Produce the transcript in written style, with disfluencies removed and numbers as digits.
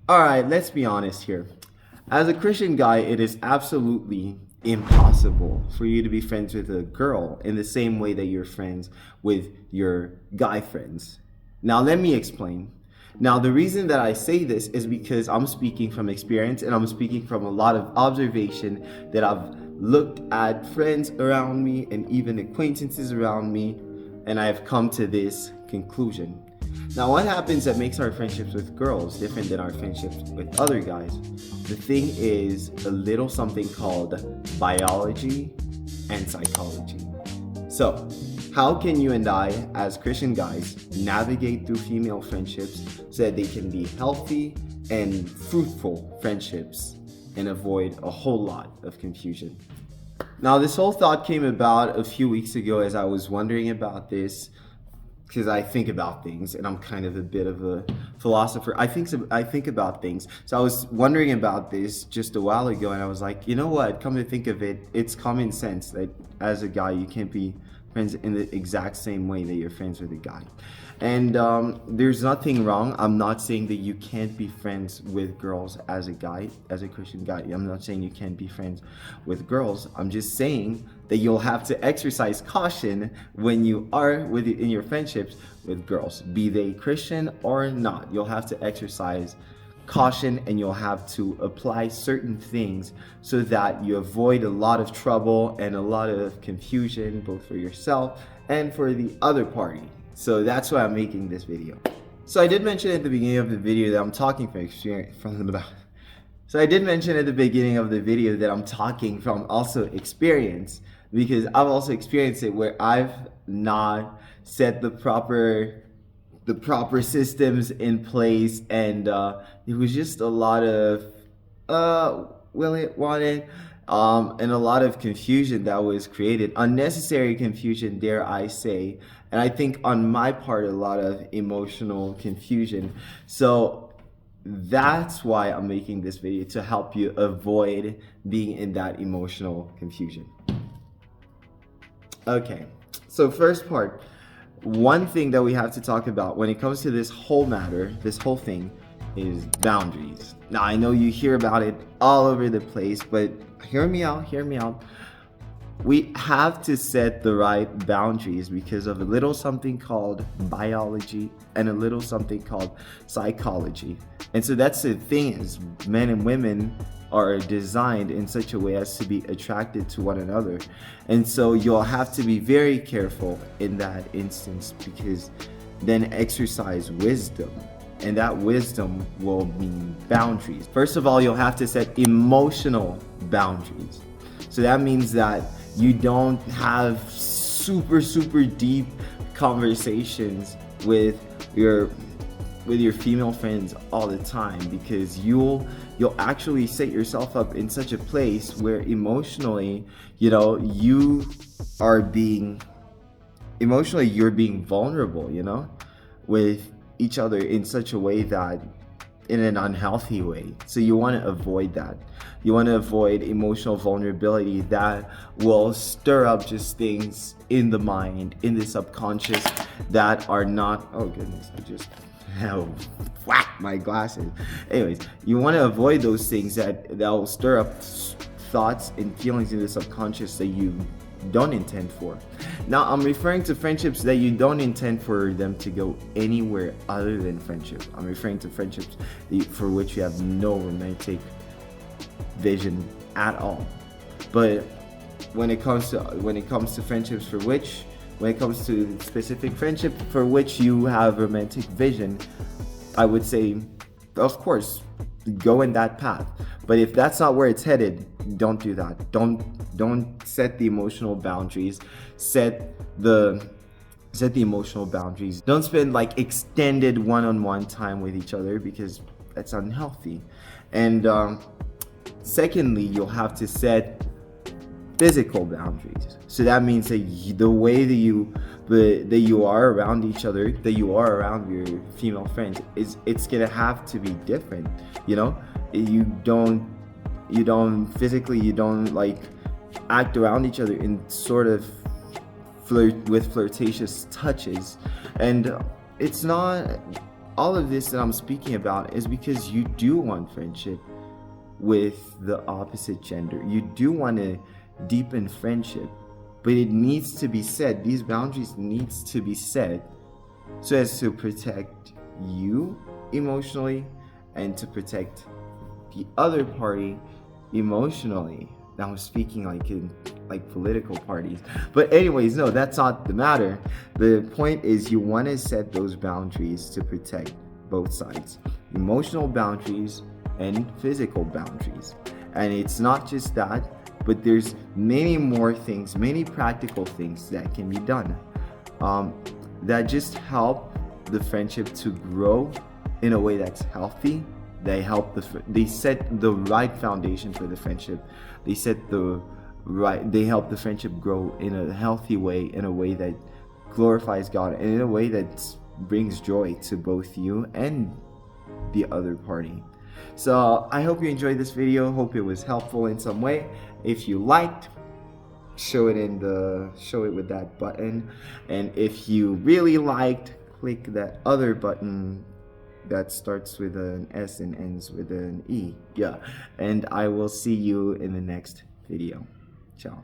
All right, let's be honest here. As a Christian guy, it is absolutely impossible for you to be friends with a girl in the same way that you're friends with your guy friends. Now, let me explain. Now, the reason that I say this is because I'm speaking from experience and I'm speaking from a lot of observation that I've looked at friends around me and even acquaintances around me, and I've come to this conclusion. Now, what happens that makes our friendships with girls different than our friendships with other guys? The thing is a little something called biology and psychology. So, how can you and I, as Christian guys, navigate through female friendships so that they can be healthy and fruitful friendships and avoid a whole lot of confusion? Now, this whole thought came about a few weeks ago as I was wondering about this because I think about things and I'm kind of a bit of a philosopher. I think about things. So I was wondering about this just a while ago and I was like, you know what? Come to think of it, it's common sense that as a guy you can't be friends in the exact same way that you're friends with a guy. And there's nothing wrong. I'm not saying that you can't be friends with girls as a guy, as a Christian guy. I'm not saying you can't be friends with girls. I'm just saying that you'll have to exercise caution when you are in your friendships with girls, be they Christian or not. You'll have to exercise caution and you'll have to apply certain things so that you avoid a lot of trouble and a lot of confusion both for yourself and for the other party. So that's why I'm making this video. So I did mention at the beginning of the video that I'm talking from experience So I did mention at the beginning of the video that I'm talking from also experience because I've also experienced it where I've not set the proper systems in place and it was just a lot of will it, want it, and a lot of confusion that was created, unnecessary confusion, dare I say, and I think on my part a lot of emotional confusion. So that's why I'm making this video, to help you avoid being in that emotional confusion. Okay, so first part, one thing that we have to talk about when it comes to this whole matter, this whole thing, is boundaries. Now, I know you hear about it all over the place, but hear me out. We have to set the right boundaries because of a little something called biology and a little something called psychology. And so that's the thing, is men and women are designed in such a way as to be attracted to one another. And so you'll have to be very careful in that instance, because then exercise wisdom. And that wisdom will mean boundaries. First of all, you'll have to set emotional boundaries. So that means that you don't have super deep conversations with your female friends all the time, because you'll actually set yourself up in such a place where emotionally, you are being you're being vulnerable, with each other in such a way that in an unhealthy way. So you want to avoid that. You want to avoid emotional vulnerability that will stir up just things in the mind, in the subconscious, that are not, oh goodness, I just whack my glasses. Anyways, you want to avoid those things that will stir up thoughts and feelings in the subconscious that you don't intend for. Now, I'm referring to friendships that you don't intend for them to go anywhere other than friendship. I'm referring to friendships for which you have no romantic vision at all. But when it comes to friendships for which, when it comes to specific friendship for which you have romantic vision, I would say, of course, go in that path. But if that's not where it's headed, don't do that. Don't set the emotional boundaries. Set the emotional boundaries. Don't spend like extended one-on-one time with each other, because that's unhealthy. And secondly, you'll have to set physical boundaries. So that means that the way that you are around each other, that you are around your female friends, it's gonna have to be different. You don't physically, you don't like act around each other in sort of flirtatious touches, and it's not all of this that I'm speaking about is because you do want friendship with the opposite gender. You do want to deepen friendship, but it needs to be said. These boundaries needs to be set so as to protect you emotionally and to protect the other party emotionally. Now I'm speaking like in like political parties, but anyways, no, that's not the matter. The point is you want to set those boundaries to protect both sides, emotional boundaries and physical boundaries. And it's not just that, but there's many more things, many practical things that can be done, that just help the friendship to grow in a way that's healthy. They set the right foundation for the friendship. They help the friendship grow in a healthy way, in a way that glorifies God, and in a way that brings joy to both you and the other party. So I hope you enjoyed this video. Hope it was helpful in some way. If you liked, show it with that button, and if you really liked, click that other button that starts with an S and ends with an E. Yeah, and I will see you in the next video. Ciao.